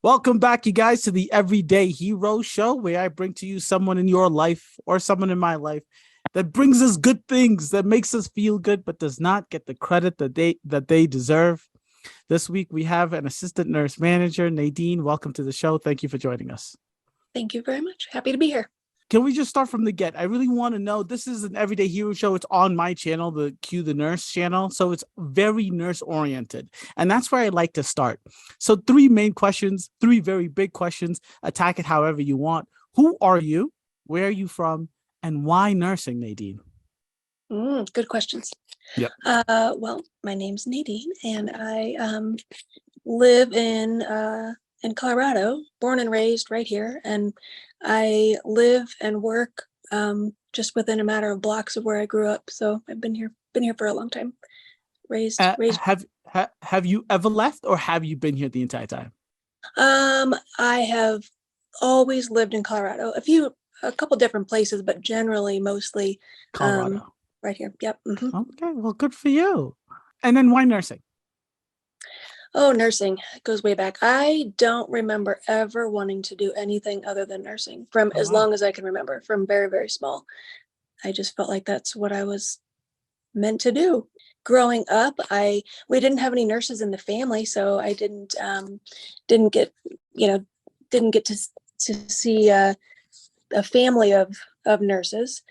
Welcome back, you guys, to the Everyday Hero Show, where I bring to you someone in your life or someone in my life that brings us good things, that makes us feel good, but does not get the credit that they deserve. This week we have an assistant nurse manager, Nadine. Welcome to the show. Thank you for joining us. Thank you very much. Happy to be here. Can we just start from the get? I really want to know. This is an Everyday Hero Show. It's on my channel, the Q the Nurse channel. So it's very nurse oriented. And that's where I like to start. So, three main questions, three very big questions. Attack it however you want. Who are you? Where are you from? And why nursing, Nadine? Good questions. Yep. Well, my name's Nadine, and I live in Colorado, born and raised right here, and I live and work just within a matter of blocks of where I grew up. So I've been here for a long time. Raised. Have you ever left, or have you been here the entire time? I have always lived in Colorado. A couple different places, but generally mostly um, Colorado. right here. Yep. Okay, well, good for you. And then why nursing? Oh, nursing goes way back. I don't remember ever wanting to do anything other than nursing from Oh, as wow. long as I can remember, from very, very small. I just felt like that's what I was meant to do. Growing up, we didn't have any nurses in the family, so I didn't get you know didn't get to see a family of nurses.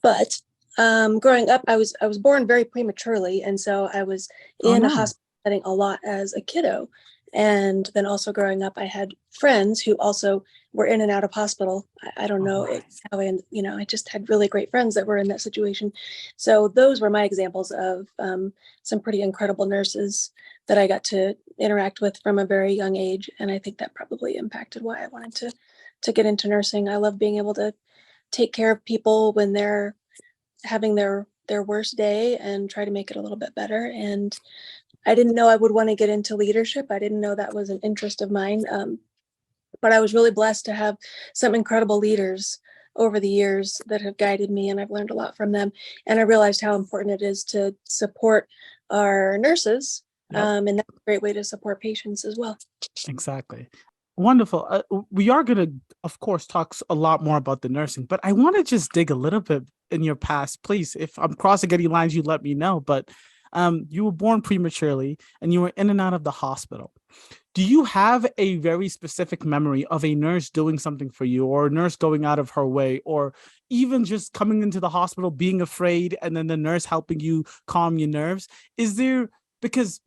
But growing up, I was born very prematurely, and so I was Oh, in a no. hospital setting a lot as a kiddo. And then also growing up, I had friends who also were in and out of hospital. I don't Oh, know nice. how I just had really great friends that were in that situation. So those were my examples of some pretty incredible nurses that I got to interact with from a very young age, and I think that probably impacted why I wanted to get into nursing. I love being able to take care of people when they're having their worst day and try to make it a little bit better. And I didn't know I would want to get into leadership. I didn't know that was an interest of mine. But I was really blessed to have some incredible leaders over the years that have guided me, and I've learned a lot from them. And I realized how important it is to support our nurses. Yep. And that's a great way to support patients as well. Exactly. Wonderful. We are going to, of course, talk a lot more about the nursing, but I want to just dig a little bit in your past. Please, if I'm crossing any lines, you let me know. But you were born prematurely and you were in and out of the hospital. Do you have a very specific memory of a nurse doing something for you, or a nurse going out of her way, or even just coming into the hospital being afraid and then the nurse helping you calm your nerves? Is there, because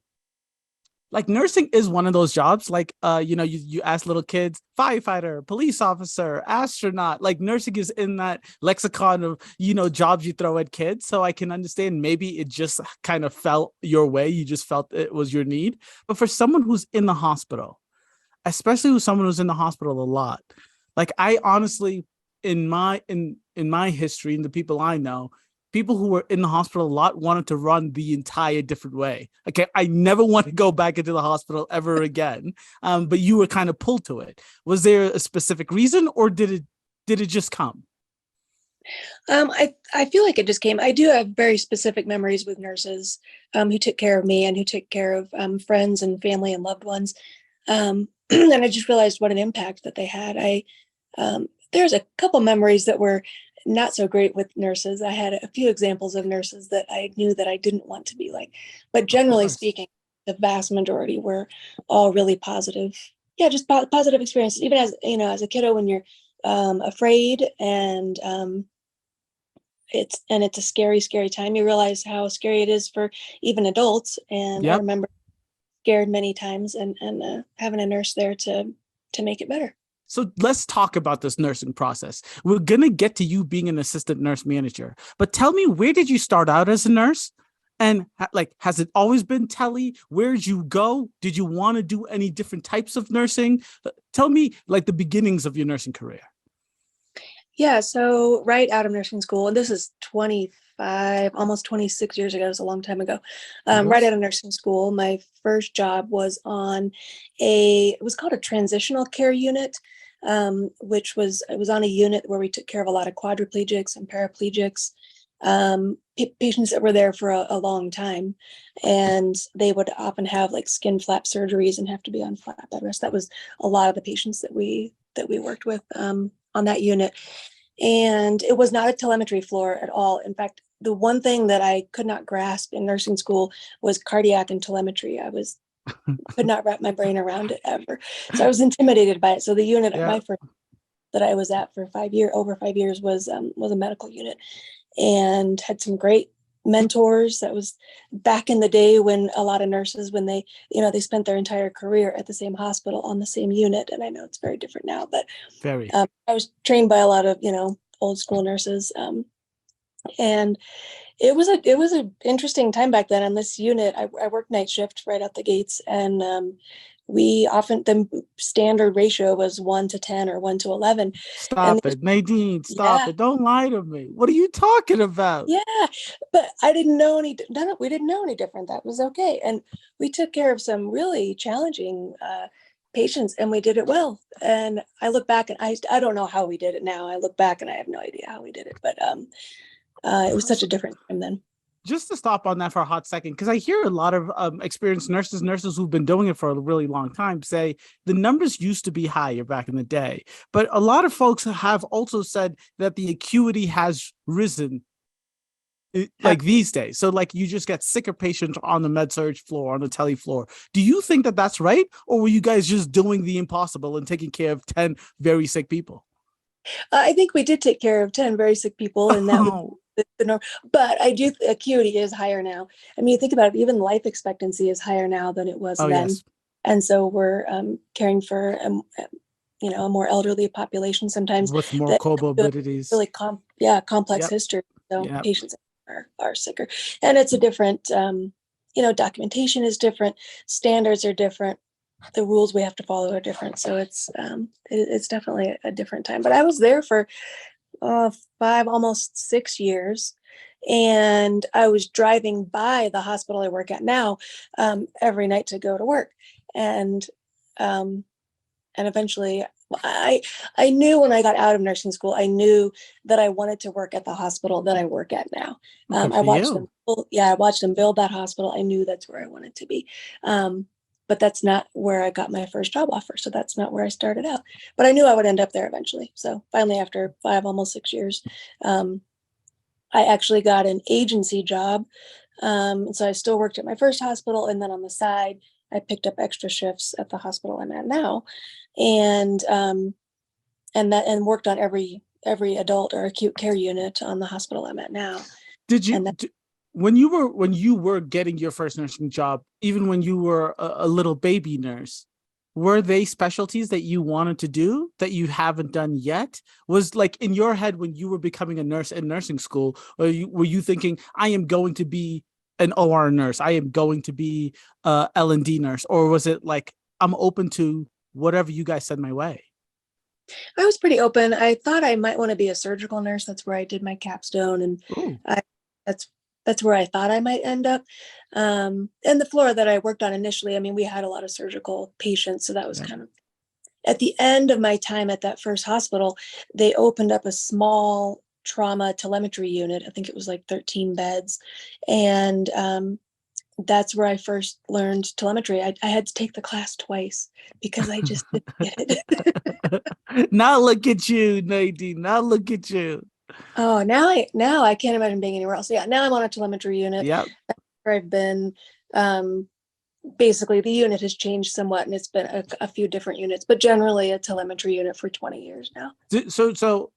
like nursing is one of those jobs, like you ask little kids, firefighter, police officer, astronaut, like nursing is in that lexicon of jobs you throw at kids. So I can understand, maybe it just kind of felt your way, you just felt it was your need. But for someone who's in the hospital, especially with someone who's in the hospital a lot, like I honestly, in my history and the people I know, people who were in the hospital a lot wanted to run the entire different way. Okay, I never want to go back into the hospital ever again. But you were kind of pulled to it. Was there a specific reason, or did it just come? I feel like it just came. I do have very specific memories with nurses who took care of me and who took care of friends and family and loved ones. And I just realized what an impact that they had. There's a couple memories that were not so great with nurses. I had a few examples of nurses that I knew that I didn't want to be like, but Of generally course. speaking, the vast majority were all really positive. Yeah, just positive experiences. Even as as a kiddo, when you're afraid and it's a scary, scary time. You realize how scary it is for even adults. And I Yep. remember scared many times, and having a nurse there to make it better. So let's talk about this nursing process. We're going to get to you being an assistant nurse manager, but tell me, where did you start out as a nurse? And like, has it always been tele? Where'd you go? Did you want to do any different types of nursing? Tell me like the beginnings of your nursing career. Yeah, so right out of nursing school, and this is 25, almost 26 years ago, it was a long time ago. Of Right out course. of nursing school, my first job was on it was called a transitional care unit, it was on a unit where we took care of a lot of quadriplegics and paraplegics. patients that were there for a long time, and they would often have like skin flap surgeries and have to be on flat bed rest. That was a lot of the patients that we worked with on that unit. And it was not a telemetry floor at all. In fact, the one thing that I could not grasp in nursing school was cardiac and telemetry. Could not wrap my brain around it ever. So I was intimidated by it. So the unit at Yeah, my first that I was at for over 5 years was a medical unit, and had some great mentors. That was back in the day when a lot of nurses, when they spent their entire career at the same hospital on the same unit. And I know it's very different now, but very. I was trained by a lot of old school nurses, and it was an interesting time back then. On this unit, I worked night shift right out the gates, and we often the standard ratio was 1 to 10 or 1 to 11, and Stop it, Nadine. Stop yeah, it. Don't lie to me. What are you talking about? yeah, but I didn't know any. We didn't know any different. That was okay, and we took care of some really challenging patients, and we did it well. And I look back, and I don't know how we did it now. I look back, and I have no idea how we did it, but it was such a different time then. Just to stop on that for a hot second, because I hear a lot of experienced nurses who've been doing it for a really long time say the numbers used to be higher back in the day, but a lot of folks have also said that the acuity has risen like these days. So like you just get sicker patients on the med surge floor, on the tele floor. Do you think that that's right? Or were you guys just doing the impossible and taking care of 10 very sick people? I think we did take care of 10 very sick people, and that was Oh, the norm. But acuity is higher now. I mean, think about it, even life expectancy is higher now than it was oh then. yes. And so we're caring for, a more elderly population sometimes With more that have comorbidities. really complex Yep. history. So Yep. patients are sicker. And it's a different, documentation is different, standards are different, the rules we have to follow are different. So it's definitely a different time. But I was there for 5, almost 6 years, and I was driving by the hospital I work at now every night to go to work, and um, eventually I knew when I got out of nursing school, I knew that I wanted to work at the hospital that I work at now. Well, good I for watched them. you. Yeah, I watched them build that hospital. I knew that's where I wanted to be. But that's not where I got my first job offer. So that's not where I started out. But I knew I would end up there eventually. So finally, after 5, almost 6 years, um, I actually got an agency job. So I still worked at my first hospital, and then on the side, I picked up extra shifts at the hospital I'm at now, and worked on every adult or acute care unit on the hospital I'm at now. Did you And that when you were getting your first nursing job, even when you were a little baby nurse, were they specialties that you wanted to do that you haven't done yet? Was like in your head when you were becoming a nurse in nursing school, or were you thinking, I am going to be an OR nurse, I am going to be a L&D nurse, or was it like I'm open to whatever you guys send my way? I was pretty open. I thought I might want to be a surgical nurse. That's where I did my capstone, and Ooh, I, that's that's where I thought I might end up. And the floor that I worked on initially, I mean, we had a lot of surgical patients, so that was yeah. kind of at the end of my time at that first hospital. They opened up a small trauma telemetry unit. I think it was like 13 beds, and that's where I first learned telemetry. I had to take the class twice because I just didn't get it. Now look at you, Nadine. Now look at you. Oh, now I can't imagine being anywhere else. Yeah, now I'm on a telemetry unit Yep. where I've been. Um, Basically, the unit has changed somewhat, and it's been a few different units, but generally a telemetry unit for 20 years now.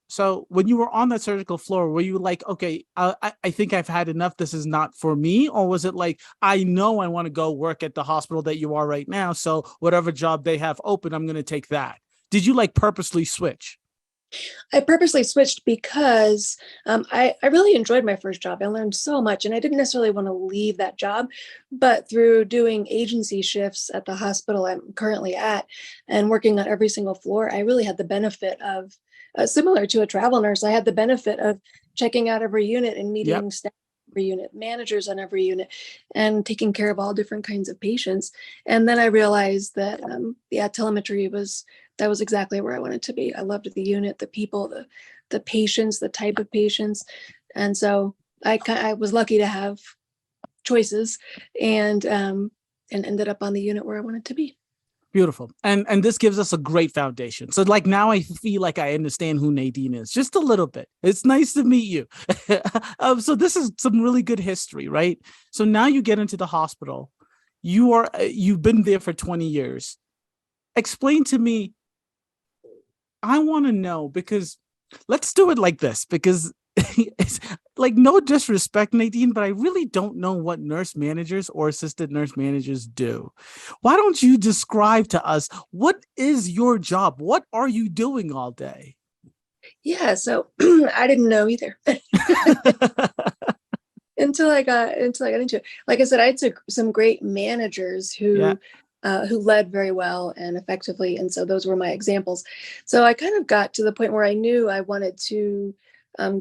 So when you were on that surgical floor, were you like, okay, I think I've had enough. This is not for me, or was it like, I know I want to go work at the hospital that you are right now, so whatever job they have open, I'm going to take that. Did you like purposely switch? I purposely switched because I really enjoyed my first job. I learned so much, and I didn't necessarily want to leave that job. But through doing agency shifts at the hospital I'm currently at and working on every single floor, I really had the benefit of, similar to a travel nurse, I had the benefit of checking out every unit and Yep. meeting staff every unit, managers on every unit, and taking care of all different kinds of patients. And then I realized that, yeah, telemetry was that was exactly where I wanted to be. I loved the unit, the people, the patients, the type of patients. And so I was lucky to have choices, and ended up on the unit where I wanted to be. Beautiful. And this gives us a great foundation. So like now I feel like I understand who Nadine is just a little bit. It's nice to meet you. So this is some really good history, right? So now you get into the hospital. You've been there for 20 years. Explain to me, I want to know, because let's do it like this, because it's like, no disrespect, Nadine, but I really don't know what nurse managers or assistant nurse managers do. Why don't you describe to us, what is your job? What are you doing all day? Yeah, so I didn't know either until I got into it. Like I said, I took some great managers Yeah. who led very well and effectively, and so those were my examples. So I kind of got to the point where I knew I wanted to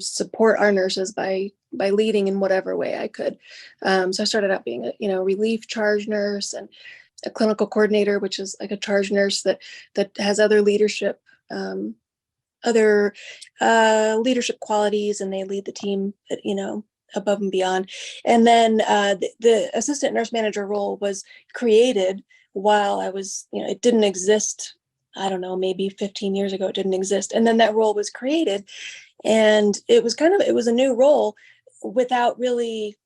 support our nurses by leading in whatever way I could. So I started out being a relief charge nurse and a clinical coordinator, which is like a charge nurse that has um, other leadership qualities, and they lead the team, above and beyond. And then the assistant nurse manager role was created while I was, it didn't exist. I don't know, maybe 15 years ago, it didn't exist. And then that role was created, and it was a new role without really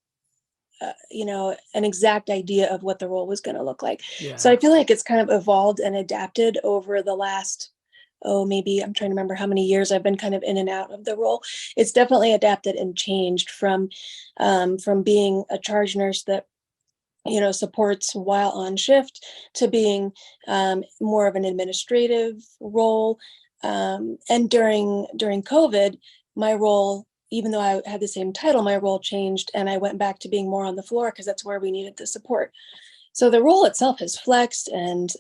an exact idea of what the role was going to look like. So Yeah. I feel like it's kind of evolved and adapted over the last, maybe, I'm trying to remember how many years I've been kind of in and out of the role. It's definitely adapted and changed from being a charge nurse that supports while on shift to being more of an administrative role. And during COVID, my role, even though I had the same title, my role changed, and I went back to being more on the floor because that's where we needed the support. So the role itself has flexed and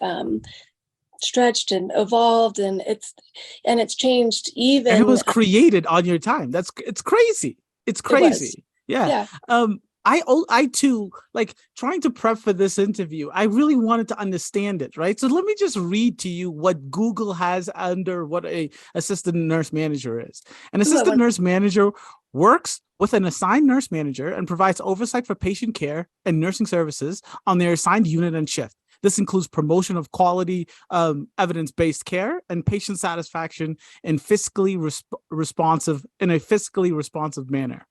stretched and evolved, and it's changed. And it Even was created on your time. It's crazy. It's it was, crazy. Yeah. yeah. I too, like, trying to prep for this interview, I really wanted to understand it, right? So let me just read to you what Google has under what a assistant nurse manager is. An Ooh, I assistant want. nurse manager works with an assigned nurse manager and provides oversight for patient care and nursing services on their assigned unit and shift. This includes promotion of quality, evidence-based care and patient satisfaction in a fiscally responsive manner.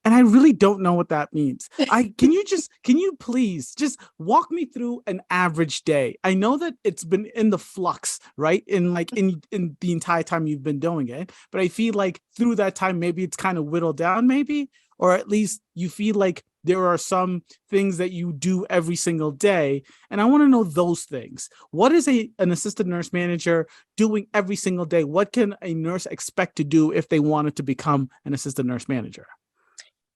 And I really don't know what that means. Can you please just walk me through an average day? I know that it's been in the flux, right? In the entire time you've been doing it, but I feel like through that time, maybe it's kind of whittled down, maybe, or at least you feel like there are some things that you do every single day. And I want to know those things. What is an assistant nurse manager doing every single day? What can a nurse expect to do if they wanted to become an assistant nurse manager?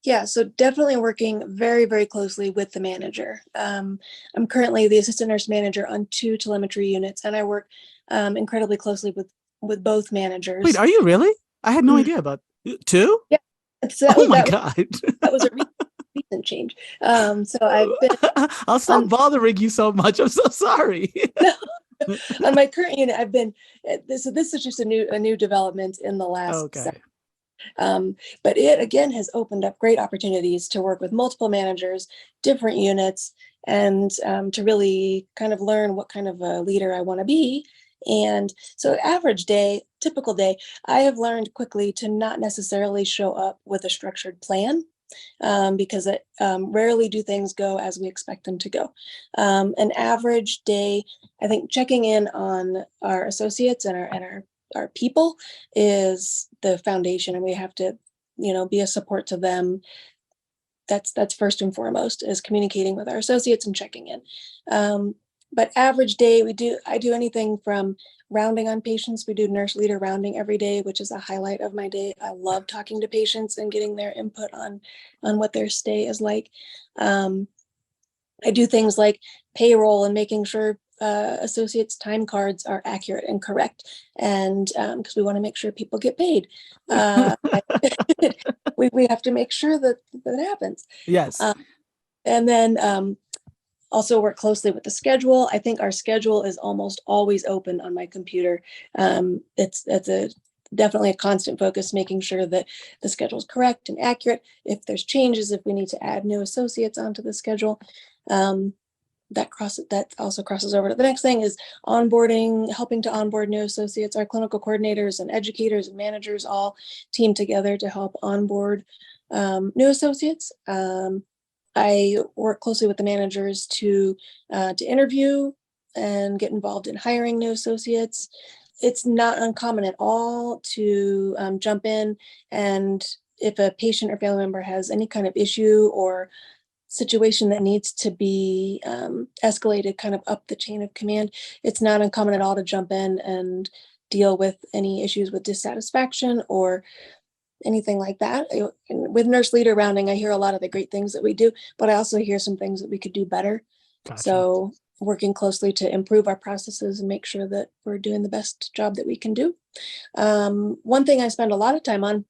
Yeah, so definitely working very, very closely with the manager. I'm currently the assistant nurse manager on 2 telemetry units, and I work incredibly closely with both Wait, managers. are you really? I had no Mhm. idea about two. Yeah, so that Oh was my that was God. that was a recent change. So I've been I'll stop on bothering you so much. I'm so sorry. on my current unit. I've been this is just a new development in the last Okay. but it again has opened up great opportunities to work with multiple managers, different units, and to really kind of learn what kind of a leader I want to be. And so, average day, typical day, I have learned quickly to not necessarily show up with a structured plan, because rarely do things go as we expect them to go. An average day, I think checking in on our associates and our people is the foundation, and we have to, be a support to them. That's first and foremost, is communicating with our associates and checking in. But average day, I do anything from rounding on patients. We do nurse leader rounding every day, which is a highlight of my day. I love talking to patients and getting their input on what their stay is like. Um, I do things like payroll and making sure associates' time cards are accurate and correct, and because we want to make sure people get paid, uh, we have to make sure that happens. Yes. Um, and then also work closely with the schedule. I think our schedule is almost always open on my computer. It's a definitely a constant focus, making sure that the schedule is correct and accurate. If there's changes, if we need to add new associates onto the schedule, that also crosses over to the next thing is onboarding, helping to onboard new associates. Our clinical coordinators and educators and managers all team together to help onboard new associates. I work closely with the managers to interview and get involved in hiring new associates. It's not uncommon at all to jump in, and if a patient or family member has any kind of issue or situation that needs to be escalated kind of up the chain of command, it's not uncommon at all to jump in and deal with any issues with dissatisfaction or anything like that. With nurse leader rounding, I hear a lot of the great things that we do, but I also hear some things that we could do better. Gotcha. So working closely to improve our processes and make sure that we're doing the best job that we can do. One thing I spend a lot of time on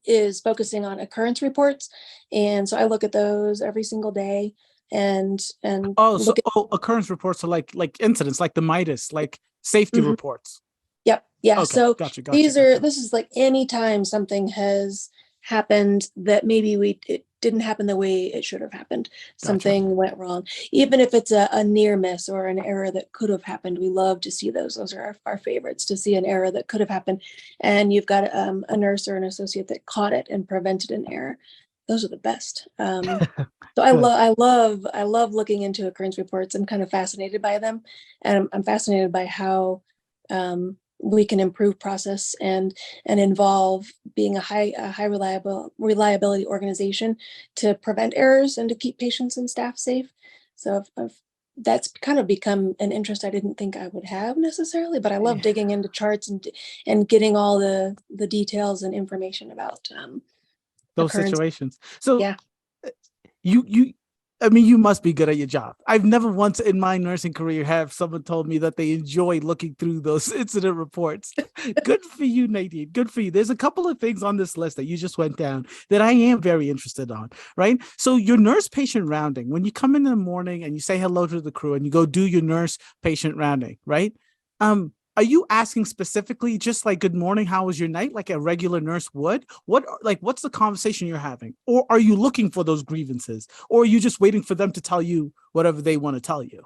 is focusing on occurrence reports. And so I look at those every single day and so occurrence reports are like incidents, like the Midas, like safety reports. Yep. Yeah. Okay. So Gotcha. this is like anytime something has happened that maybe it didn't happen the way it should have happened. Something went wrong. Even if it's a near miss or an error that could have happened, we love to see those. Those are our favorites, to see an error that could have happened. And you've got a nurse or an associate that caught it and prevented an error. Those are the best. So I love looking into occurrence reports. I'm kind of fascinated by them. And I'm fascinated by how we can improve process and involve being a high reliability organization to prevent errors and to keep patients and staff safe. So that's kind of become an interest I didn't think I would have necessarily, but I love digging into charts and getting all the details and information about those situations. So yeah. You must be good at your job. I've never once in my nursing career have someone told me that they enjoy looking through those incident reports. Good for you, Nadine. Good for you. There's a couple of things on this list that you just went down that I am very interested on, right? So your nurse patient rounding, when you come in the morning and you say hello to the crew and you go do your nurse patient rounding, right? Are you asking specifically just like, good morning, how was your night, like a regular nurse would? What's the conversation you're having? Or are you looking for those grievances? Or are you just waiting for them to tell you whatever they want to tell you?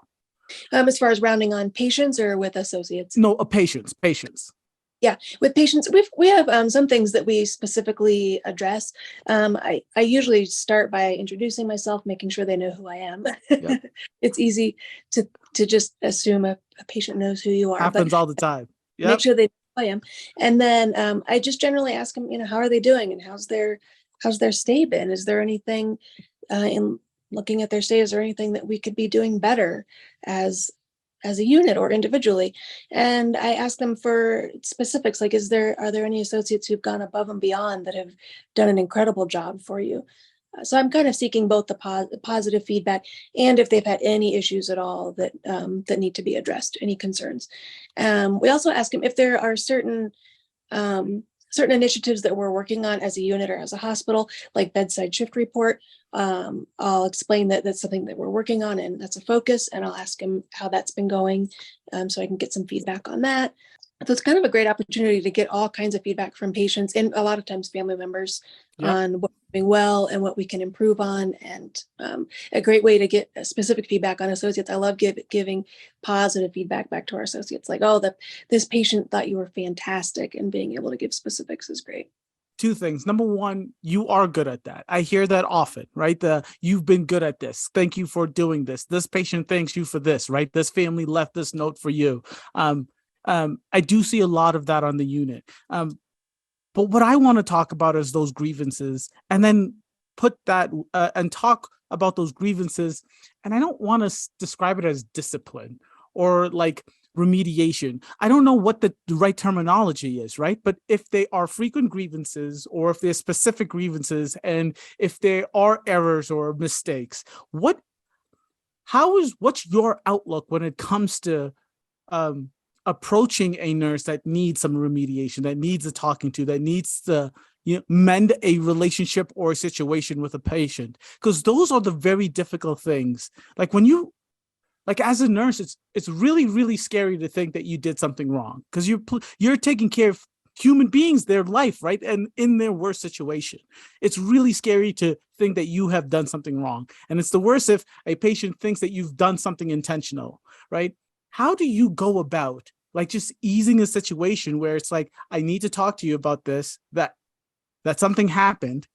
As far as rounding on patients or with associates? No, patients. Yeah, with patients, we have some things that we specifically address. I usually start by introducing myself, making sure they know who I am. Yep. It's easy to just assume a patient knows who you are. Happens all the time. Yep. Make sure they know who I am, and then I just generally ask them, how are they doing, and how's their stay been? Is there anything in looking at their stay? Is there anything that we could be doing better as a unit or individually? And I ask them for specifics, like, are there any associates who've gone above and beyond that have done an incredible job for you? So I'm kind of seeking both the positive feedback and if they've had any issues at all that that need to be addressed, any concerns. We also ask them if there are certain initiatives that we're working on as a unit or as a hospital, like bedside shift report. I'll explain that that's something that we're working on and that's a focus, and I'll ask them how that's been going so I can get some feedback on that. So it's kind of a great opportunity to get all kinds of feedback from patients and a lot of times family members on what's doing well and what we can improve on, and a great way to get specific feedback on associates. I love giving positive feedback back to our associates, like, this patient thought you were fantastic, and being able to give specifics is great. Two things. Number one, you are good at that. I hear that often, right? You've been good at this. Thank you for doing this. This patient thanks you for this, right? This family left this note for you. I do see a lot of that on the unit. But what I want to talk about is those grievances, and then put that and talk about those grievances. And I don't want to describe it as discipline or like remediation. I don't know what the right terminology is, right? But if they are frequent grievances, or if they're specific grievances, and if there are errors or mistakes, what's your outlook when it comes to approaching a nurse that needs some remediation, that needs a talking to, that needs to mend a relationship or a situation with a patient? Because those are the very difficult things. Like as a nurse, it's really, really scary to think that you did something wrong, because you're taking care of human beings their life, right? And in their worst situation. It's really scary to think that you have done something wrong. And it's the worst if a patient thinks that you've done something intentional, right? How do you go about like just easing a situation where it's like, I need to talk to you about this, that something happened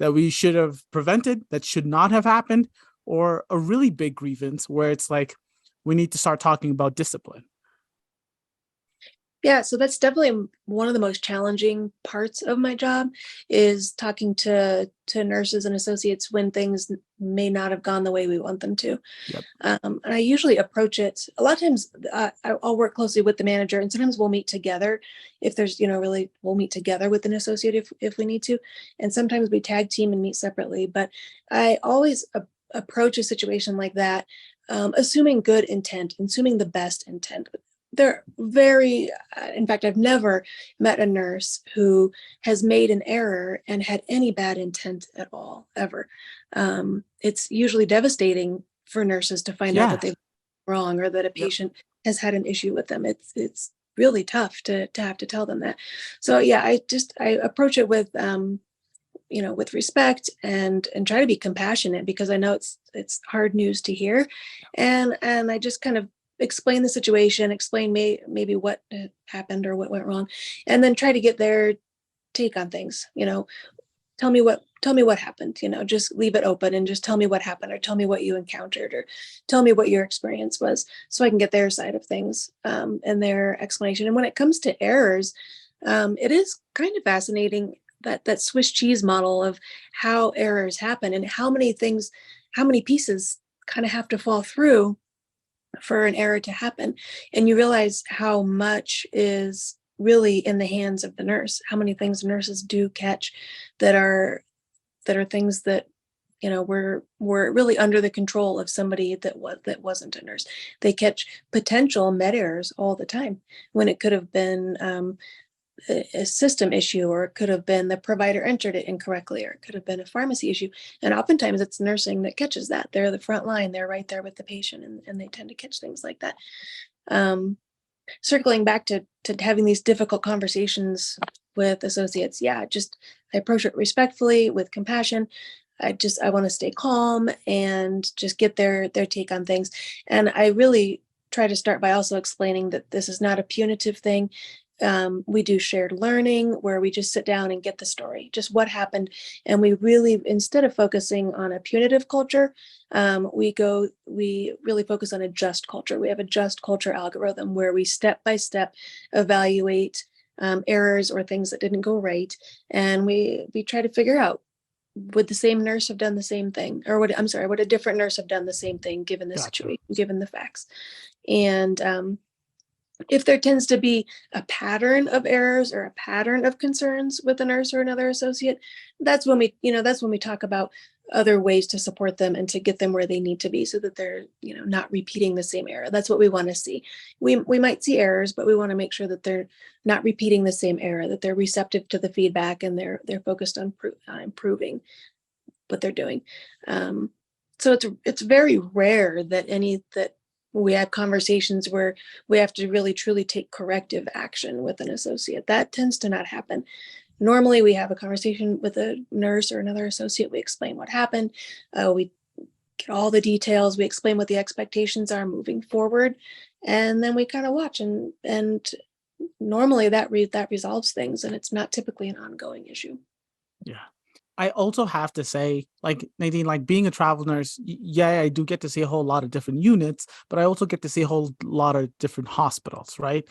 that we should have prevented, that should not have happened, or a really big grievance where it's like, we need to start talking about discipline. Yeah, so that's definitely one of the most challenging parts of my job is talking to nurses and associates when things may not have gone the way we want them to. Yep. And I usually approach it a lot of times. I'll work closely with the manager, and sometimes we'll meet together if there's, really, we'll meet together with an associate if we need to, and sometimes we tag team and meet separately. But I always approach a situation like that, assuming good intent, assuming the best intent. They're very, in fact, I've never met a nurse who has made an error and had any bad intent at all, ever. It's usually devastating for nurses to find out Yeah. that they've been wrong or that a Yep. patient has had an issue with them. It's really tough to have to tell them that. So yeah, I approach it with with respect and try to be compassionate, because I know it's hard news to hear, and I just kind of explain the situation, explain maybe what happened or what went wrong, and then try to get their take on things. Tell me what happened. Just leave it open and just tell me what happened, or tell me what you encountered, or tell me what your experience was, so I can get their side of things, and their explanation. And when it comes to errors, it is kind of fascinating that Swiss cheese model of how errors happen and how many pieces kind of have to fall through for an error to happen. And you realize how much is really in the hands of the nurse, how many things nurses do catch that are things that were really under the control of somebody that wasn't a nurse. They catch potential med errors all the time when it could have been a system issue, or it could have been the provider entered it incorrectly, or it could have been a pharmacy issue. And oftentimes it's nursing that catches that. They're the front line, they're right there with the patient, and they tend to catch things like that. Circling back to having these difficult conversations with associates, I approach it respectfully with compassion. I want to stay calm and just get their take on things. And I really try to start by also explaining that this is not a punitive thing. We do shared learning where we just sit down and get the story, just what happened. And we really, instead of focusing on a punitive culture, we really focus on a just culture. We have a just culture algorithm where we step by step evaluate errors or things that didn't go right. And we try to figure out, would the same nurse have done the same thing? Or would a different nurse have done the same thing given the Gotcha. situation, given the facts? And if there tends to be a pattern of errors or a pattern of concerns with a nurse or another associate, that's when we talk about other ways to support them and to get them where they need to be, so that they're not repeating the same error. That's what we want to see. We might see errors, but we want to make sure that they're not repeating the same error, that they're receptive to the feedback, and they're focused on improving what they're doing. So it's very rare that we have conversations where we have to really truly take corrective action with an associate. That tends to not happen. Normally we have a conversation with a nurse or another associate. We explain what happened. We get all the details. We explain what the expectations are moving forward. And then we kind of watch, and normally that resolves things, and it's not typically an ongoing issue. Yeah. I also have to say, like Nadine, like being a travel nurse, yeah, I do get to see a whole lot of different units, but I also get to see a whole lot of different hospitals, right?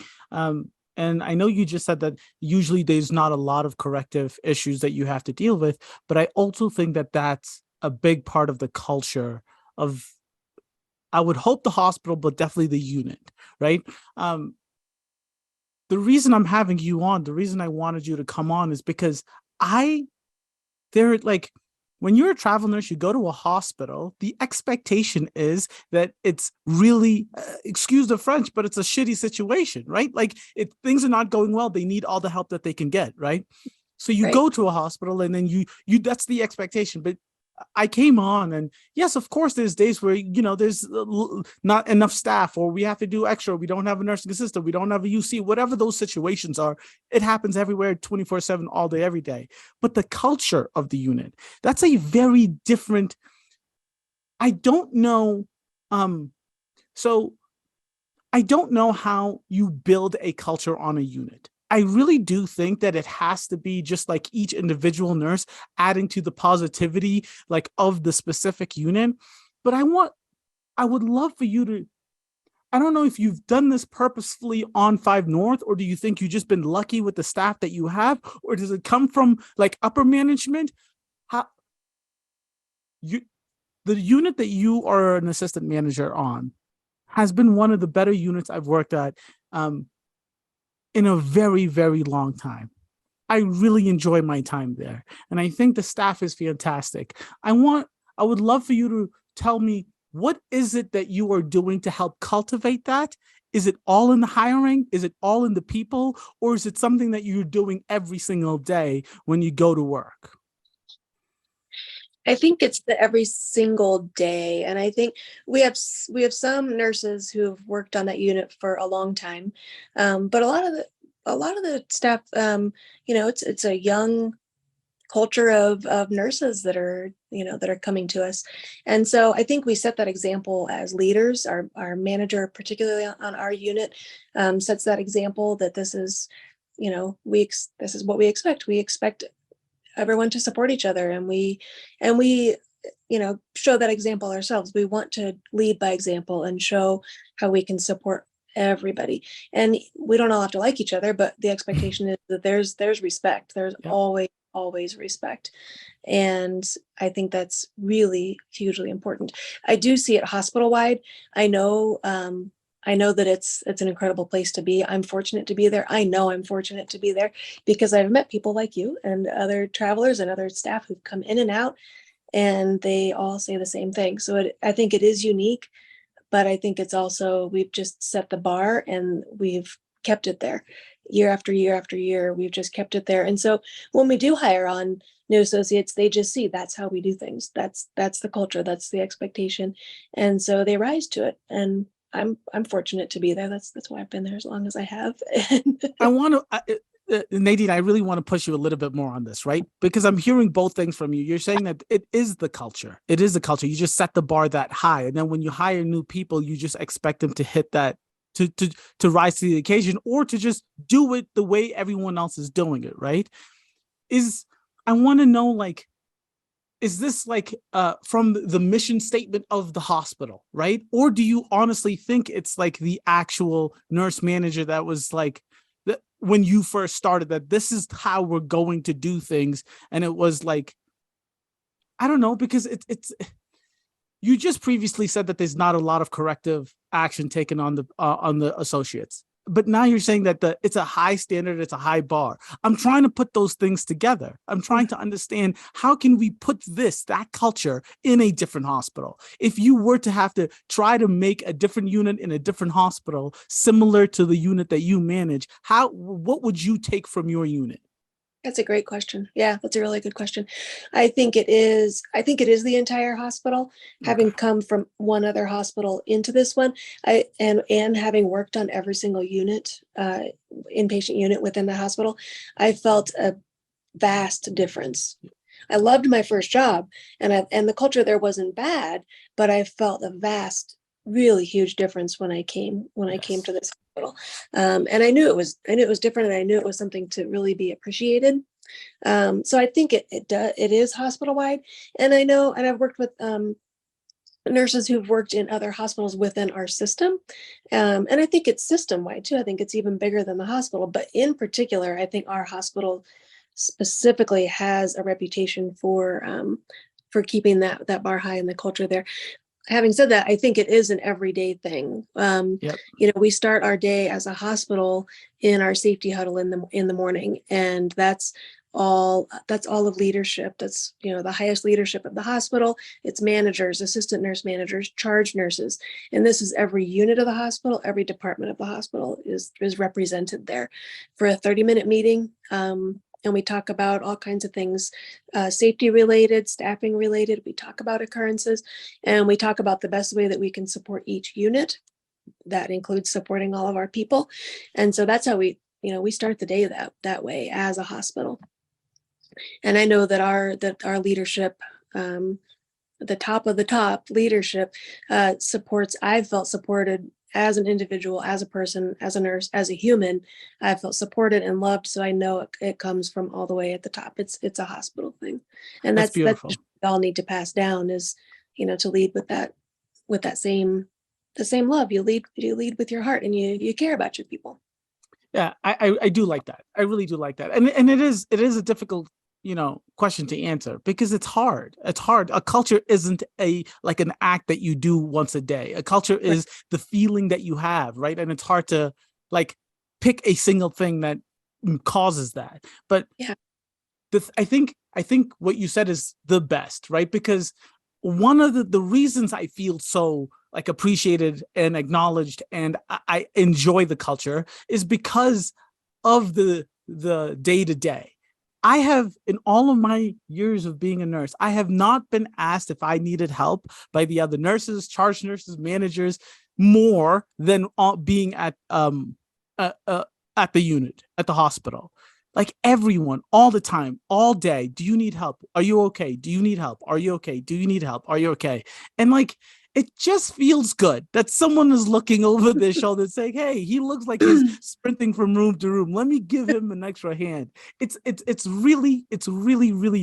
And I know you just said that usually there's not a lot of corrective issues that you have to deal with, but I also think that that's a big part of the culture of, I would hope, the hospital, but definitely the unit, right? The reason I'm having you on, the reason I wanted you to come on is because they're like, when you're a travel nurse, you go to a hospital, the expectation is that it's really, excuse the French, but it's a shitty situation, right? Like, if things are not going well, they need all the help that they can get, right? So you Right. go to a hospital, and then you that's the expectation. But I came on, and yes, of course, there's days where, there's not enough staff, or we have to do extra. We don't have a nursing assistant. We don't have a UC, whatever those situations are. It happens everywhere, 24/7, all day, every day. But the culture of the unit, that's a very different, I don't know. So I don't know how you build a culture on a unit. I really do think that it has to be just like each individual nurse adding to the positivity like of the specific unit. But I would love for you to, I don't know if you've done this purposefully on 5 North, or do you think you've just been lucky with the staff that you have, or does it come from like upper management? How you the unit that you are an assistant manager on has been one of the better units I've worked at in a very, very long time. I really enjoy my time there. And I think the staff is fantastic. I would love for you to tell me, what is it that you are doing to help cultivate that? Is it all in the hiring? Is it all in the people? Or is it something that you're doing every single day when you go to work? I think it's the every single day. And I think we have some nurses who've worked on that unit for a long time. But a lot of the staff, it's a young culture of nurses that are coming to us. And so I think we set that example as leaders. Our manager, particularly on our unit, sets that example that this is, this is what we expect. We expect everyone to support each other, and we show that example ourselves. We want to lead by example and show how we can support everybody. And we don't all have to like each other, but the expectation is that there's respect. There's Yep. always respect. And I think that's really hugely important. I do see it hospital wide. I know that it's an incredible place to be. I'm fortunate to be there. I know I'm fortunate to be there because I've met people like you and other travelers and other staff who've come in and out, and they all say the same thing. So I think it is unique, but I think it's also, we've just set the bar and we've kept it there year after year after year. We've just kept it there. And so when we do hire on new associates, they just see that's how we do things. That's the culture, that's the expectation. And so they rise to it. And I'm fortunate to be there. That's why I've been there as long as I have. I want to, Nadine, I really want to push you a little bit more on this, right? Because I'm hearing both things from you. You're saying that it is the culture. It is the culture. You just set the bar that high. And then when you hire new people, you just expect them to hit that, to rise to the occasion, or to just do it the way everyone else is doing it, right? Is I want to know, like, is this like from the mission statement of the hospital, right? Or do you honestly think it's like the actual nurse manager that was like, when you first started, that this is how we're going to do things, and it was like, I don't know, because it's you just previously said that there's not a lot of corrective action taken on the associates, but now you're saying that it's a high standard, it's a high bar. I'm trying to put those things together. I'm trying to understand, how can we put that culture in a different hospital? If you were to have to try to make a different unit in a different hospital similar to the unit that you manage, what would you take from your unit? That's a great question. Yeah, that's a really good question. I think it is the entire hospital. Okay. Having come from one other hospital into this one, and having worked on every single unit, inpatient unit within the hospital, I felt a vast difference. I loved my first job, and the culture there wasn't bad, but I felt a vast, really huge difference when I came Yes. to this hospital. And I knew it was different, and I knew it was something to really be appreciated. So I think it is hospital wide, and I know, and I've worked with nurses who've worked in other hospitals within our system, and I think it's system wide too. I think it's even bigger than the hospital, but in particular, I think our hospital specifically has a reputation for keeping that bar high in the culture there. Having said that, I think it is an everyday thing. Yep. We start our day as a hospital in our safety huddle in the morning, and that's all of leadership. That's the highest leadership of the hospital. It's managers, assistant nurse managers, charge nurses, and this is every unit of the hospital. Every department of the hospital is represented there for a 30-minute meeting. and we talk about all kinds of things, safety related, staffing related. We talk about occurrences, and we talk about the best way that we can support each unit. That includes supporting all of our people. And so that's how we start the day that way as a hospital. And I know that our leadership, the top of the top leadership, supports. I've felt supported as an individual, as a person, as a nurse, as a human. I felt supported and loved. So I know it comes from all the way at the top. It's a hospital thing, and That's that's beautiful. what we all need to pass down is, to lead with that same the same love. You lead with your heart, and you care about your people. Yeah, I do like that. I really do like that. And it is a difficult, question to answer because it's hard. It's hard. A culture isn't like an act that you do once a day. A culture Right. is the feeling that you have, right? And it's hard to like pick a single thing that causes that. But Yeah. I think what you said is the best, right? Because one of the reasons I feel so like appreciated and acknowledged and I enjoy the culture is because of the day to day. I have, in all of my years of being a nurse, I have not been asked if I needed help by the other nurses, charge nurses, managers, more than being uh, uh, at the unit at the hospital. Like everyone, all the time, all day. Do you need help? Are you okay? Do you need help? Are you okay? Do you need help? Are you okay? And like it just feels good that someone is looking over their shoulder and saying, "Hey, he looks like he's sprinting from room to room. Let me give him an extra hand." It's really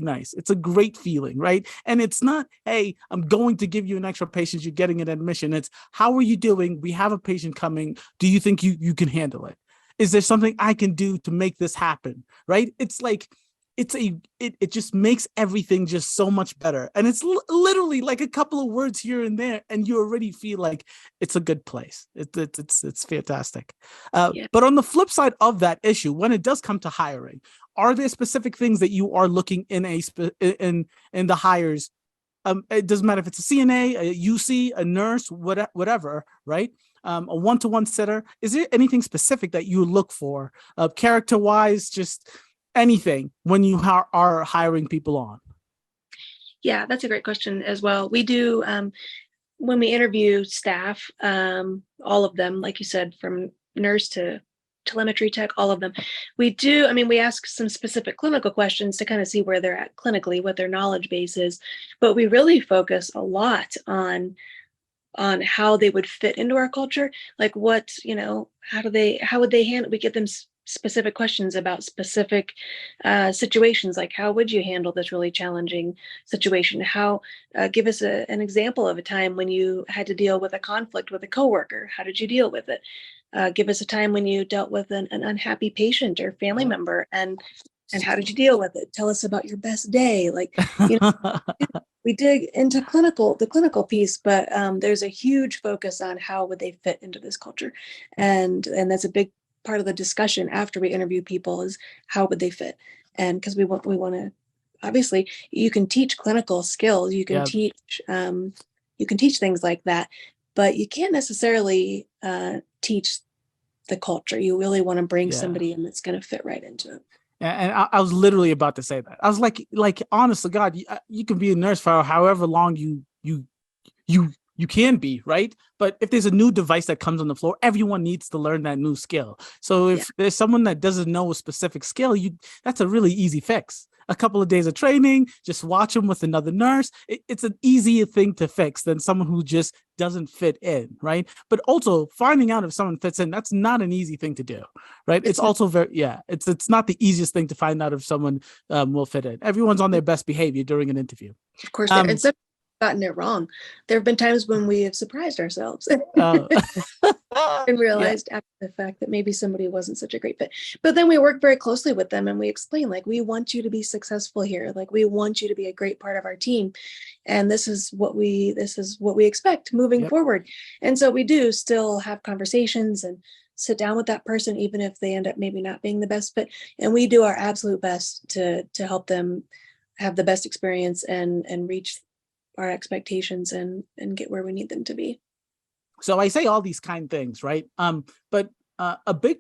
nice. It's a great feeling, right? And it's not, "Hey, I'm going to give you an extra patient. You're getting an admission." It's, "How are you doing? We have a patient coming. Do you think you can handle it? Is there something I can do to make this happen?" Right? It's like it just makes everything just so much better, and it's literally like a couple of words here and there and you already feel like it's a good place. It's fantastic. Yeah. But on the flip side of that issue, when it does come to hiring, are there specific things that you are looking in the hires? It doesn't matter if it's a CNA, a UC, a nurse, whatever, right? A one-to-one sitter. Is there anything specific that you look for, character-wise, just anything when you are hiring people on? Yeah, that's a great question as well. We do, when we interview staff, all of them, like you said, from nurse to telemetry tech, all of them. We ask some specific clinical questions to kind of see where they're at clinically, what their knowledge base is, but we really focus a lot on how they would fit into our culture. Like how would they handle, we give them specific questions about specific situations, like how would you handle this really challenging situation? Give us an example of a time when you had to deal with a conflict with a coworker. How did you deal with it? Give us a time when you dealt with an unhappy patient or family Yeah. member, and how did you deal with it? Tell us about your best day. We dig into the clinical piece, but there's a huge focus on how would they fit into this culture, and that's a big part of the discussion after we interview people is how would they fit, and because we want to, obviously you can teach clinical skills, Yeah. you can teach things like that, but you can't necessarily teach the culture. You really want to bring Yeah. somebody in that's going to fit right into it. And I was literally about to say that. I was like, honest to God, you can be a nurse for however long you can be, right? But if there's a new device that comes on the floor, everyone needs to learn that new skill. So Yeah. if there's someone that doesn't know a specific skill, that's a really easy fix. A couple of days of training, just watch them with another nurse. It's an easier thing to fix than someone who just doesn't fit in, right? But also finding out if someone fits in, that's not an easy thing to do, right? It's It's not, also it's not the easiest thing to find out if someone will fit in. Everyone's on their best behavior during an interview. of course, there, and Um, some gotten it wrong. There have been times when we have surprised ourselves. uh, And yeah, realized after the fact that maybe somebody wasn't such a great fit. But then we work very closely with them and we explain, like, we want you to be successful here. Like, we want you to be a great part of our team. And this is what we expect moving yep. forward. And so we do still have conversations and sit down with that person, even if they end up maybe not being the best fit. And we do our absolute best to help them have the best experience and reach our expectations and get where we need them to be. So I say all these kind things, right? But a big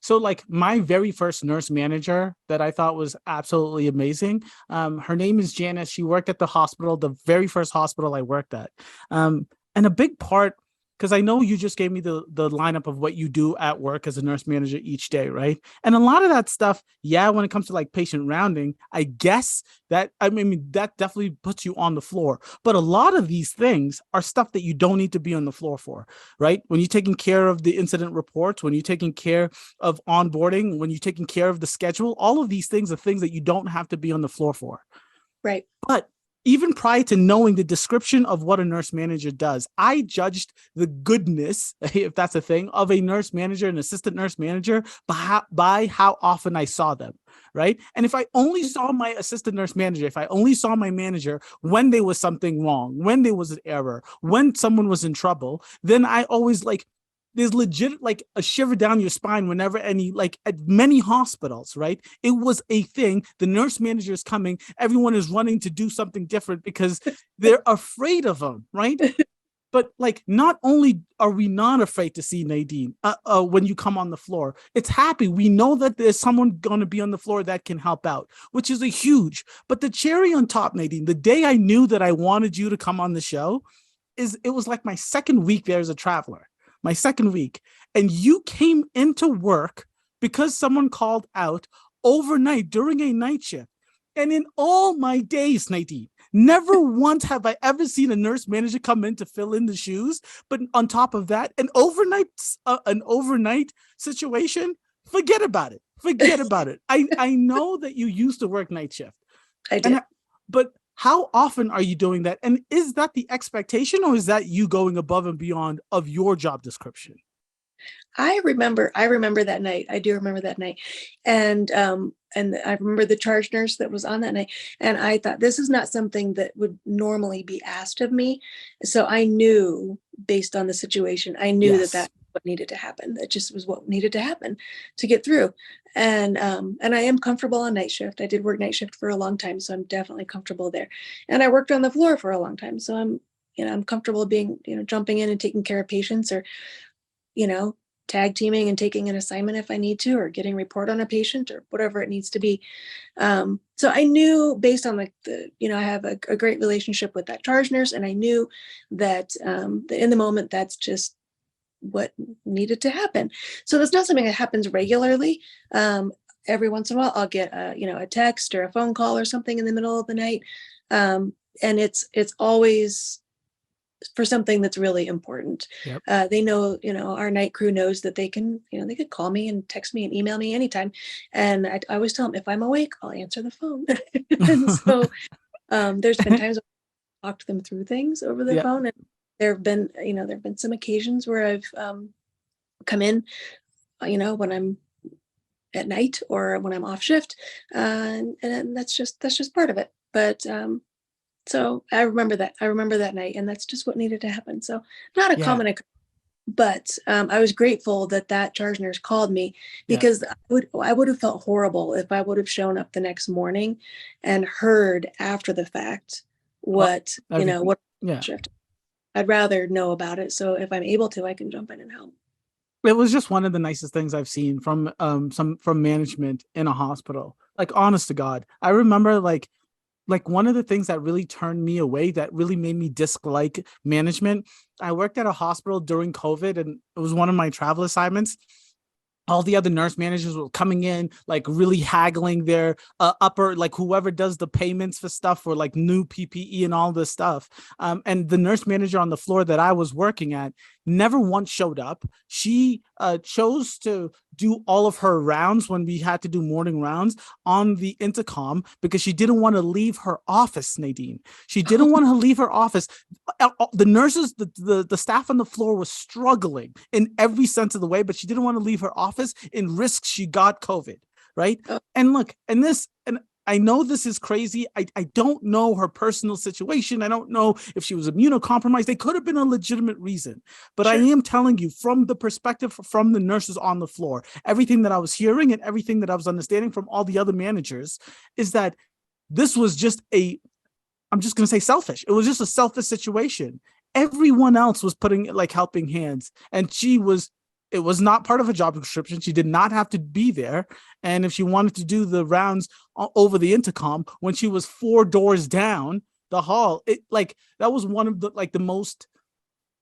so like my very first nurse manager that I thought was absolutely amazing. Her name is Janice. She worked at the hospital, the very first hospital I worked at. And a big part, because I know you just gave me the lineup of what you do at work as a nurse manager each day, right? And a lot of that stuff, yeah, when it comes to like patient rounding, I guess that, I mean, that definitely puts you on the floor. But a lot of these things are stuff that you don't need to be on the floor for, right? When you're taking care of the incident reports, when you're taking care of onboarding, when you're taking care of the schedule, all of these things are things that you don't have to be on the floor for. Right. But even prior to knowing the description of what a nurse manager does, I judged the goodness, if that's a thing, of a nurse manager, an assistant nurse manager by how often I saw them, right? And if I only saw my assistant nurse manager, if I only saw my manager when there was something wrong, when there was an error, when someone was in trouble, then I always like, there's legit like a shiver down your spine whenever any, like at many hospitals, right? It was a thing. The nurse manager is coming. Everyone is running to do something different because they're afraid of them, right? But like, not only are we not afraid to see Nadine when you come on the floor, it's happy. We know that there's someone going to be on the floor that can help out, which is a huge. But the cherry on top, Nadine, the day I knew that I wanted you to come on the show, it was like my second week there as a traveler. My second week, and you came into work because someone called out overnight during a night shift. And in all my days, Nadine, never once have I ever seen a nurse manager come in to fill in the shoes. But on top of that, an overnight situation, forget about it. Forget about it. I know that you used to work night shift. I did. But how often are you doing that? And is that the expectation, or is that you going above and beyond of your job description? I remember that night. I do remember that night. And I remember the charge nurse that was on that night. And I thought, this is not something that would normally be asked of me. So I knew, based on the situation, I knew Yes. that what needed to happen. That just was what needed to happen to get through. And I am comfortable on night shift. I did work night shift for a long time, so I'm definitely comfortable there. And I worked on the floor for a long time, so I'm comfortable being, jumping in and taking care of patients, or, tag teaming and taking an assignment if I need to, or getting a report on a patient, or whatever it needs to be. So I knew, based on I have a great relationship with that charge nurse, and I knew that in the moment, that's just what needed to happen. So that's not something that happens regularly. Every once in a while, I'll get a text or a phone call or something in the middle of the night, and it's always for something that's really important. Yep. They know, our night crew knows that they can, they could call me and text me and email me anytime. And I always tell them, if I'm awake, I'll answer the phone. And so there's been times I've talked them through things over the Yeah. phone. And there have been some occasions where I've come in, when I'm at night or when I'm off shift. And that's just part of it. But so I remember that night, and that's just what needed to happen. So not a Yeah. common occurrence, but I was grateful that charge nurse called me, Yeah. because I would have felt horrible if I would have shown up the next morning and heard after the fact what Yeah. shift. I'd rather know about it. So if I'm able to, I can jump in and help. It was just one of the nicest things I've seen from from management in a hospital. Like, honest to God, I remember like one of the things that really turned me away, that really made me dislike management. I worked at a hospital during COVID, and it was one of my travel assignments. All the other nurse managers were coming in, like really haggling their upper, like whoever does the payments for stuff for like new PPE and all this stuff. And the nurse manager on the floor that I was working at never once showed up. She chose to do all of her rounds when we had to do morning rounds on the intercom because she didn't want to leave her office, Nadine. She didn't want to leave her office. The nurses, the staff on the floor was struggling in every sense of the way, but she didn't want to leave her office and risk she got COVID, right? Oh. And look, and I know this is crazy. I don't know her personal situation. I don't know if she was immunocompromised. They could have been a legitimate reason. But Sure. I am telling you, from the perspective from the nurses on the floor, everything that I was hearing and everything that I was understanding from all the other managers is that this was just I'm just going to say selfish. It was just a selfish situation. Everyone else was putting like helping hands, and she was it was not part of a job description. She did not have to be there. And if she wanted to do the rounds over the intercom when she was 4 doors down the hall, it like that was one of the like the most.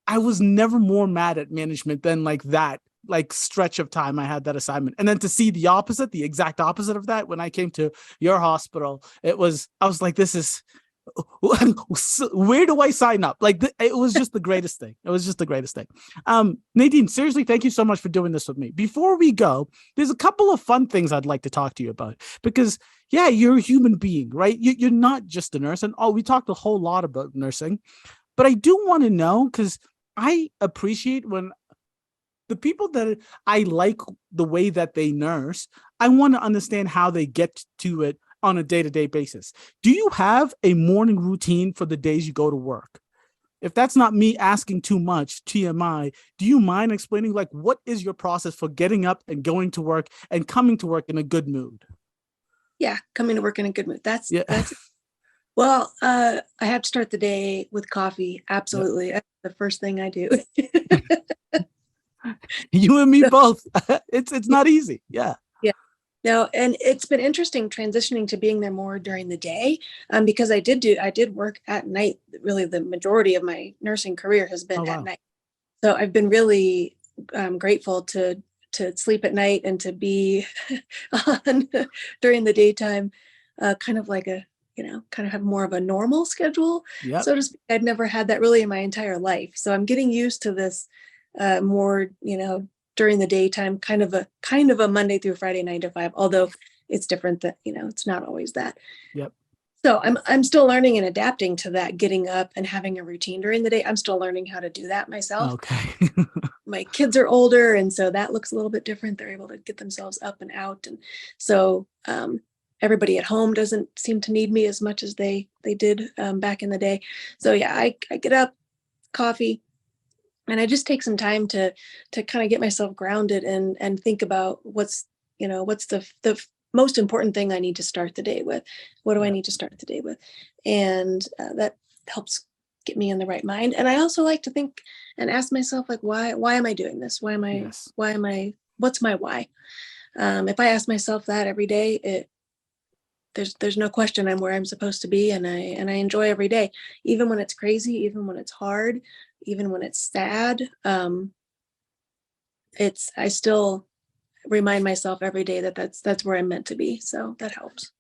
I was never more mad at management than like that like stretch of time I had that assignment. And then to see the opposite, the exact opposite of that when I came to your hospital, I was like, this is where do I sign up? Like it was just the greatest thing. It was just the greatest thing. Nadine, seriously, thank you so much for doing this with me. Before we go, there's a couple of fun things I'd like to talk to you about because yeah, you're a human being, right? You're not just a nurse. And we talked a whole lot about nursing, but I do want to know because I appreciate when the people that I like the way that they nurse, I want to understand how they get to it on a day-to-day basis. Do you have a morning routine for the days you go to work? If that's not me asking too much, TMI, do you mind explaining like what is your process for getting up and going to work and coming to work in a good mood? Yeah, coming to work in a good mood. That's Yeah. that's well, I have to start the day with coffee. Yep. Absolutely. That's the first thing I do. You and me So, both. It's not easy. Yeah. yeah. No, and it's been interesting transitioning to being there more during the day, because I did work at night. Really, the majority of my nursing career has Oh been at wow. night. So I've been really grateful to sleep at night and to be on during the daytime, kind of like kind of have more of a normal schedule, Yep. so to speak. I'd never had that really in my entire life. So I'm getting used to this more, during the daytime, kind of a Monday through Friday 9 to 5, although it's different that, it's not always that. Yep. So I'm still learning and adapting to that, getting up and having a routine during the day. I'm still learning how to do that myself. Okay. My kids are older, and so that looks a little bit different. They're able to get themselves up and out, and so everybody at home doesn't seem to need me as much as they did back in the day. So yeah, I get up, coffee, and I just take some time to kind of get myself grounded and think about what's the most important thing I need to start the day with. What do I Yep. need to start the day with? And that helps get me in the right mind. And I also like to think and ask myself, like, why am I doing this? Yes. What's my why? If I ask myself that every day, there's no question I'm where I'm supposed to be, and I enjoy every day, even when it's crazy, even when it's hard, even when it's sad. I still remind myself every day that that's where I'm meant to be. So that helps.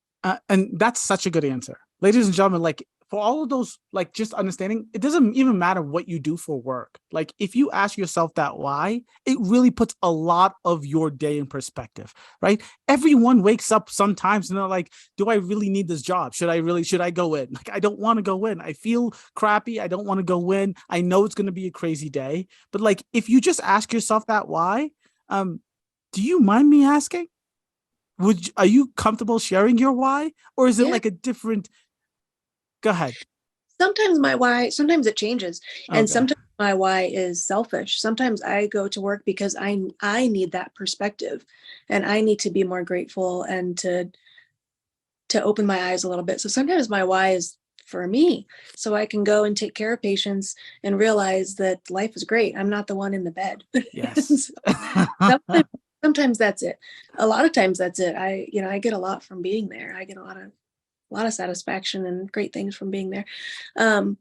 And that's such a good answer. Ladies and gentlemen, like for all of those, like just understanding, it doesn't even matter what you do for work. Like if you ask yourself that why, it really puts a lot of your day in perspective, right? Everyone wakes up sometimes and they're like, do I really need this job? Should I go in? Like, I don't want to go in. I feel crappy. I don't want to go in. I know it's going to be a crazy day. But like, if you just ask yourself that why, do you mind me asking? Are you comfortable sharing your why, or is it Yeah. like a different? Go ahead. Sometimes it changes. And Okay. sometimes my why is selfish. Sometimes I go to work because I need that perspective, and I need to be more grateful and to open my eyes a little bit. So sometimes my why is for me, so I can go and take care of patients and realize that life is great. I'm not the one in the bed. Yes. So sometimes that's it. A lot of times that's it. I get a lot from being there. I get a lot of satisfaction and great things from being there. Um,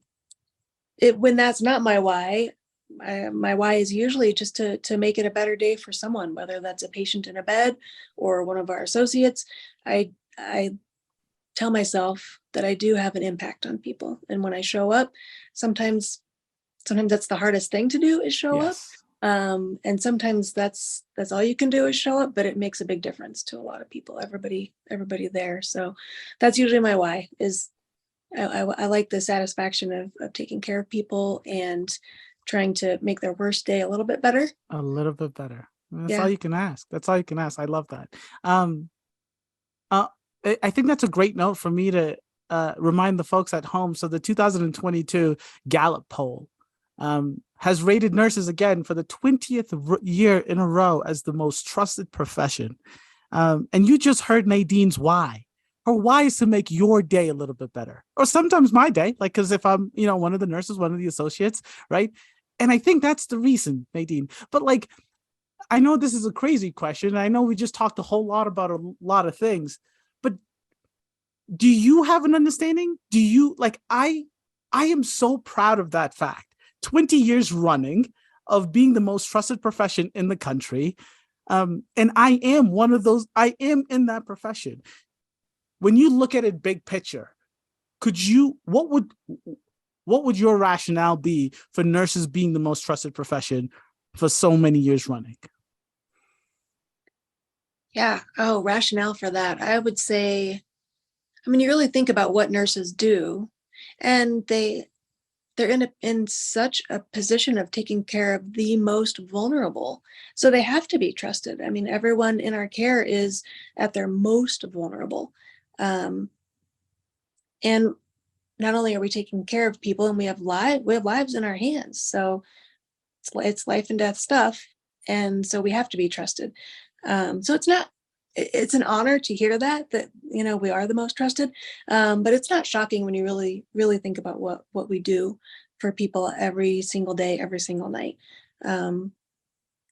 when that's not my why, my why is usually just to make it a better day for someone, whether that's a patient in a bed or one of our associates. I tell myself that I do have an impact on people, and when I show up, sometimes that's the hardest thing to do, is show up. Yes. And sometimes that's all you can do is show up, but it makes a big difference to a lot of people, everybody there. So that's usually my why, is I like the satisfaction of taking care of people and trying to make their worst day a little bit better. A little bit better. That's all Yeah. you can ask. That's all you can ask. I love that. Um, uh, I think that's a great note for me to remind the folks at home. So the 2022 Gallup poll has rated nurses again for the 20th year in a row as the most trusted profession. And you just heard Nadine's why. Her why is to make your day a little bit better, or sometimes my day, like, because if I'm, one of the nurses, one of the associates, right? And I think that's the reason, Nadine. But like, I know this is a crazy question. I know we just talked a whole lot about a lot of things, but do you have an understanding? Do you like I am so proud of that fact. 20 years running of being the most trusted profession in the country. And I am one of those, I am in that profession. When you look at it big picture, could you what would your rationale be for nurses being the most trusted profession for so many years running? Yeah. Oh, rationale for that. I would say, I mean, you really think about what nurses do, and they're in such a position of taking care of the most vulnerable. So they have to be trusted. I mean, everyone in our care is at their most vulnerable. Um, and not only are we taking care of people, and we have lives in our hands. So it's life and death stuff. And so we have to be trusted. So it's an honor to hear that, we are the most trusted. But it's not shocking when you really, really think about what we do for people every single day, every single night. And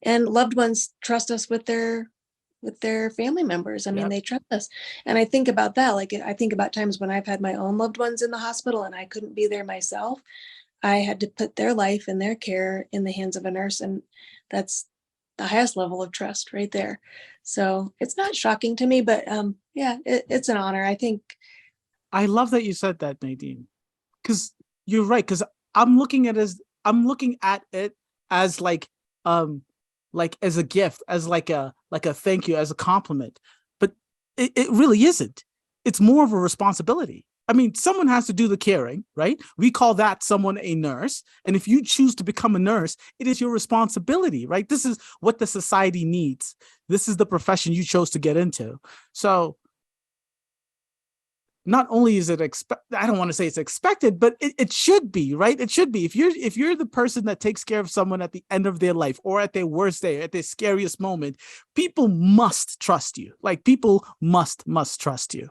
loved ones trust us with their family members. I mean, Yep. they trust us. And I think about that. Like, I think about times when I've had my own loved ones in the hospital and I couldn't be there myself. I had to put their life and their care in the hands of a nurse. And that's the highest level of trust right there. So it's not shocking to me, but yeah, it's an honor. I think. I love that you said that, Nadine, because you're right. Because I'm looking at it as like as a gift, as like a thank you, as a compliment. But it really isn't. It's more of a responsibility. I mean, someone has to do the caring, right? We call that someone a nurse. And if you choose to become a nurse, it is your responsibility, right? This is what the society needs. This is the profession you chose to get into. So not only is it I don't want to say it's expected, but it should be, right? It should be. If you're the person that takes care of someone at the end of their life or at their worst day, at their scariest moment, people must trust you. Like people must trust you.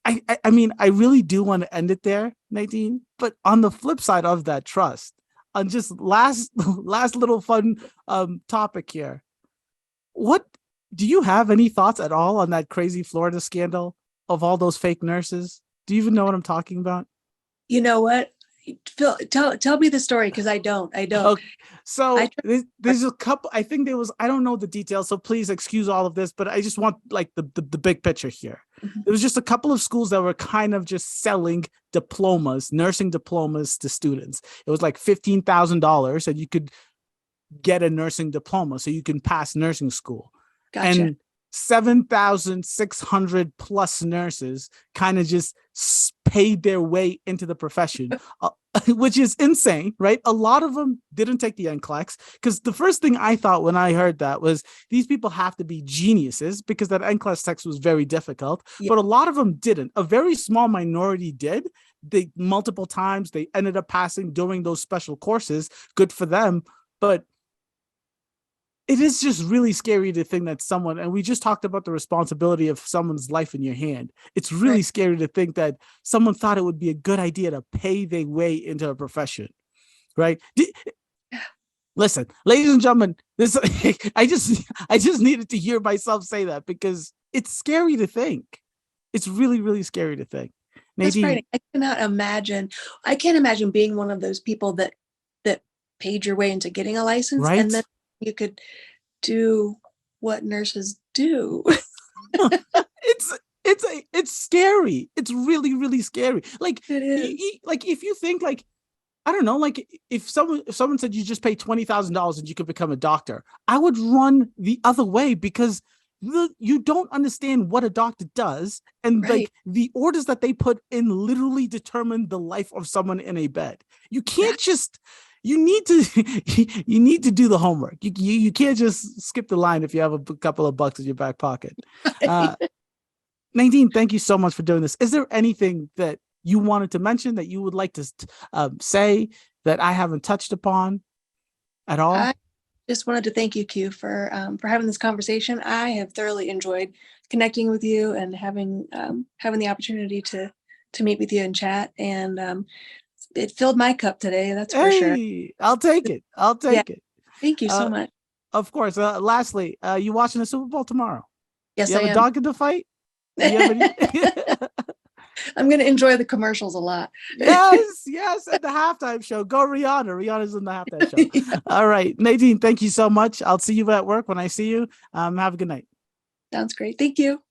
I mean, I really do want to end it there, Nadine. But on the flip side of that trust, on just last little fun topic here, what do you have any thoughts at all on that crazy Florida scandal of all those fake nurses? Do you even know what I'm talking about? You know what? Phil, tell me the story, because I don't. Okay. I So there's a couple, I think there was, I don't know the details, so please excuse all of this, but I just want like the big picture here. Mhm. There was just a couple of schools that were kind of just selling diplomas, nursing diplomas to students. It was like $15,000 and you could get a nursing diploma so you can pass nursing school. Gotcha. And 7,600 plus nurses kind of just paid their way into the profession, which is insane, right? A lot of them didn't take the NCLEX, because the first thing I thought when I heard that was these people have to be geniuses because that NCLEX text was very difficult, Yeah. but a lot of them didn't. A very small minority did. They multiple times they ended up passing during those special courses. Good for them. But it is just really scary to think that someone, and we just talked about the responsibility of someone's life in your hand. It's really Right. scary to think that someone thought it would be a good idea to pay their way into a profession, right? Listen, ladies and gentlemen, this I just needed to hear myself say that because it's scary to think. It's really, really scary to think. That's Nadine, frightening. I cannot imagine. I can't imagine being one of those people that paid your way into getting a license, and then right? you could do what nurses do. It's scary. It's really, really scary. Like It is. like if you think like I don't know, like if someone said you just pay $20,000 and you could become a doctor, I would run the other way because you don't understand what a doctor does, and Right. like the orders that they put in literally determine the life of someone in a bed. You can't Exactly. just you need to you need to do the homework. You can't just skip the line if you have a couple of bucks in your back pocket. Uh, Nadine, thank you so much for doing this. Is there anything that you wanted to mention that you would like to say that I haven't touched upon at all? I just wanted to thank you, Q, for having this conversation. I have thoroughly enjoyed connecting with you and having the opportunity to meet with you and chat. And it filled my cup today, that's for sure. Hey, I'll take it. I'll Yeah. take it. Thank you so Uh, much. Of course. Lastly, you watching the Super Bowl tomorrow? Yes, You I have a am. dog in the fight? Do you have any? I'm going to enjoy the commercials a lot. Yes, yes, at the halftime show. Go Rihanna. Rihanna's in the halftime show. Yeah, All right. Nadine, thank you so much. I'll see you at work when I see you. Have a good night. sounds great. Thank you.